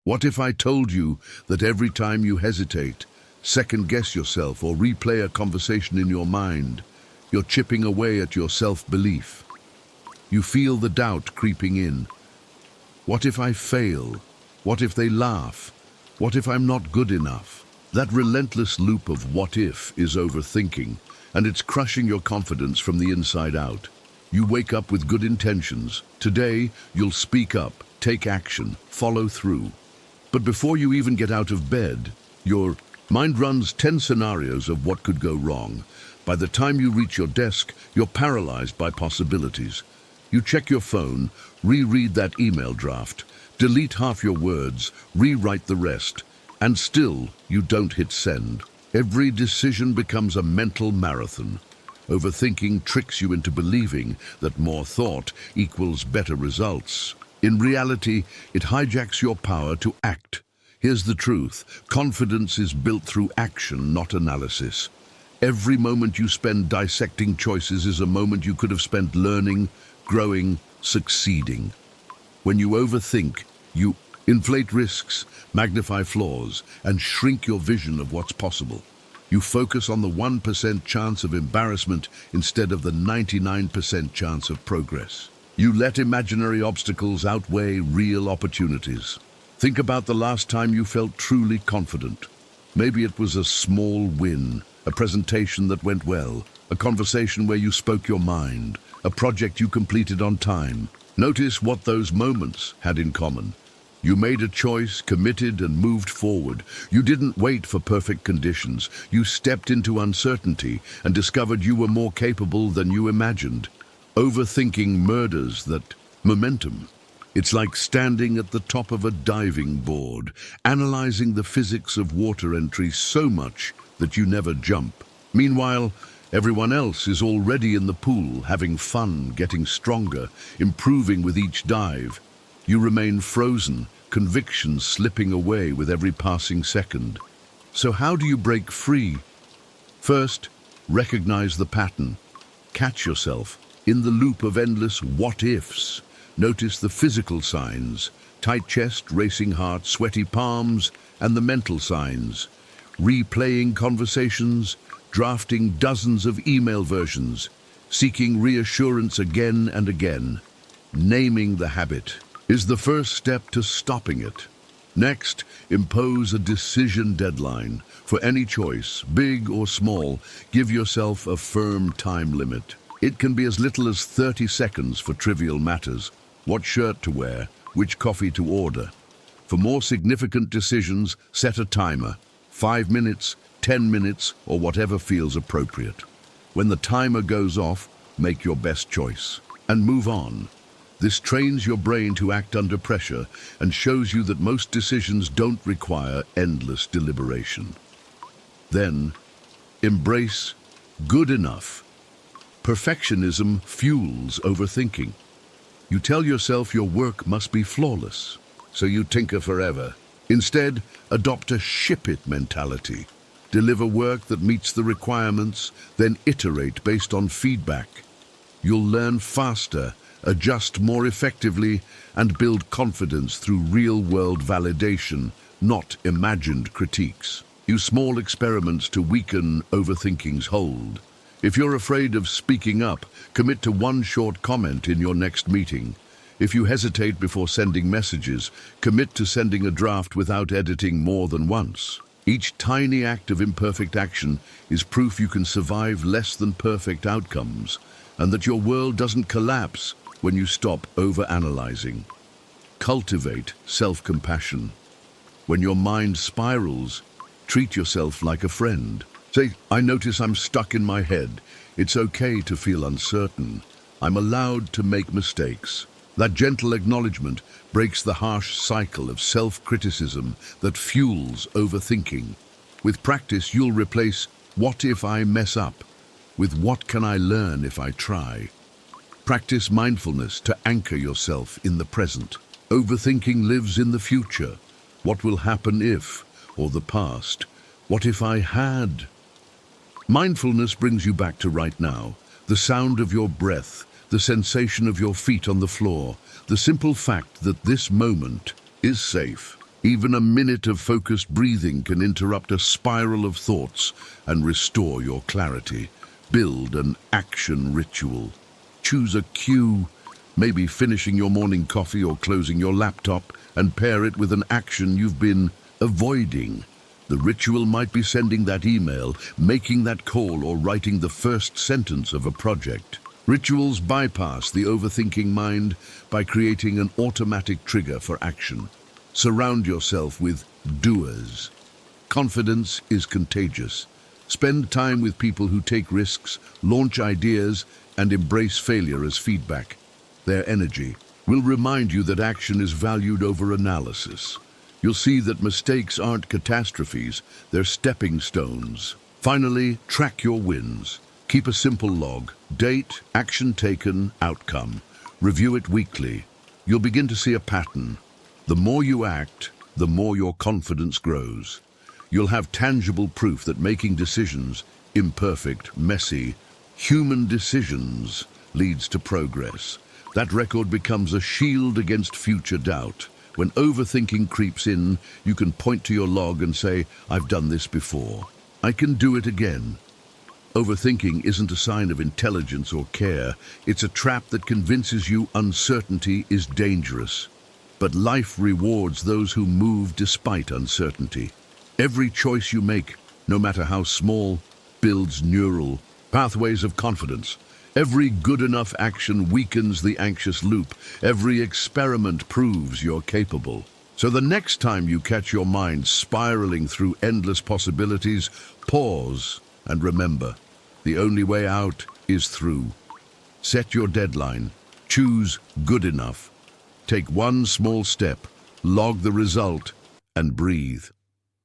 What if I told you that every time you hesitate, second-guess yourself or replay a conversation in your mind, you're chipping away at your self-belief? You feel the doubt creeping in. What if I fail? What if they laugh? What if I'm not good enough? That relentless loop of what if is overthinking, and it's crushing your confidence from the inside out. You wake up with good intentions. Today, you'll speak up, take action, follow through. But before you even get out of bed, your mind runs 10 scenarios of what could go wrong. By the time you reach your desk, you're paralyzed by possibilities. You check your phone, reread that email draft, delete half your words, rewrite the rest, and still you don't hit send. Every decision becomes a mental marathon. Overthinking tricks you into believing that more thought equals better results. In reality, it hijacks your power to act. Here's the truth. Confidence is built through action, not analysis. Every moment you spend dissecting choices is a moment you could have spent learning, growing, succeeding. When you overthink, you inflate risks, magnify flaws, and shrink your vision of what's possible. You focus on the 1% chance of embarrassment instead of the 99% chance of progress. You let imaginary obstacles outweigh real opportunities. Think about the last time you felt truly confident. Maybe it was a small win, a presentation that went well, a conversation where you spoke your mind, a project you completed on time. Notice what those moments had in common. You made a choice, committed, and moved forward. You didn't wait for perfect conditions. You stepped into uncertainty and discovered you were more capable than you imagined. Overthinking murders that momentum. It's like standing at the top of a diving board, analyzing the physics of water entry so much that you never jump. Meanwhile, everyone else is already in the pool, having fun, getting stronger, improving with each dive. You remain frozen, convictions slipping away with every passing second. So how do you break free? First, recognize the pattern. Catch yourself in the loop of endless what-ifs. Notice the physical signs: tight chest, racing heart, sweaty palms, and the mental signs. Replaying conversations, drafting dozens of email versions, seeking reassurance again and again. Naming the habit is the first step to stopping it. Next, impose a decision deadline. For any choice, big or small, give yourself a firm time limit. It can be as little as 30 seconds for trivial matters. What shirt to wear, which coffee to order. For more significant decisions, set a timer. 5 minutes, 10 minutes, or whatever feels appropriate. When the timer goes off, make your best choice and move on. This trains your brain to act under pressure and shows you that most decisions don't require endless deliberation. Then, embrace good enough. Perfectionism fuels overthinking. You tell yourself your work must be flawless, so you tinker forever. Instead, adopt a ship-it mentality. Deliver work that meets the requirements, then iterate based on feedback. You'll learn faster, adjust more effectively, and build confidence through real-world validation, not imagined critiques. Use small experiments to weaken overthinking's hold. If you're afraid of speaking up, commit to one short comment in your next meeting. If you hesitate before sending messages, commit to sending a draft without editing more than once. Each tiny act of imperfect action is proof you can survive less than perfect outcomes, and that your world doesn't collapse when you stop overanalyzing. Cultivate self-compassion. When your mind spirals, treat yourself like a friend. Say, I notice I'm stuck in my head. It's okay to feel uncertain. I'm allowed to make mistakes. That gentle acknowledgement breaks the harsh cycle of self-criticism that fuels overthinking. With practice, you'll replace "what if I mess up" with "what can I learn if I try?" Practice mindfulness to anchor yourself in the present. Overthinking lives in the future. What will happen if, or the past? What if I had? Mindfulness brings you back to right now, the sound of your breath, the sensation of your feet on the floor, the simple fact that this moment is safe. Even a minute of focused breathing can interrupt a spiral of thoughts and restore your clarity. Build an action ritual. Choose a cue, maybe finishing your morning coffee or closing your laptop, and pair it with an action you've been avoiding. The ritual might be sending that email, making that call, or writing the first sentence of a project. Rituals bypass the overthinking mind by creating an automatic trigger for action. Surround yourself with doers. Confidence is contagious. Spend time with people who take risks, launch ideas, and embrace failure as feedback. Their energy will remind you that action is valued over analysis. You'll see that mistakes aren't catastrophes, they're stepping stones. Finally, track your wins. Keep a simple log: date, action taken, outcome. Review it weekly. You'll begin to see a pattern. The more you act, the more your confidence grows. You'll have tangible proof that making decisions, imperfect, messy, human decisions, leads to progress. That record becomes a shield against future doubt. When overthinking creeps in, you can point to your log and say, "I've done this before. I can do it again." Overthinking isn't a sign of intelligence or care. It's a trap that convinces you uncertainty is dangerous. But life rewards those who move despite uncertainty. Every choice you make, no matter how small, builds neural pathways of confidence. Every good enough action weakens the anxious loop. Every experiment proves you're capable. So the next time you catch your mind spiraling through endless possibilities, pause and remember, the only way out is through. Set your deadline. Choose good enough. Take one small step, log the result, and breathe.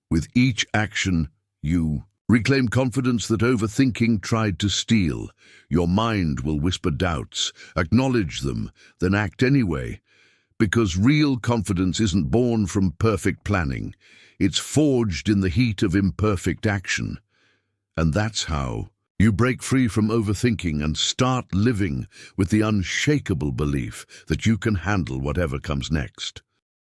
With each action, you reclaim confidence that overthinking tried to steal. Your mind will whisper doubts. Acknowledge them, then act anyway. Because real confidence isn't born from perfect planning. It's forged in the heat of imperfect action. And that's how you break free from overthinking and start living with the unshakable belief that you can handle whatever comes next.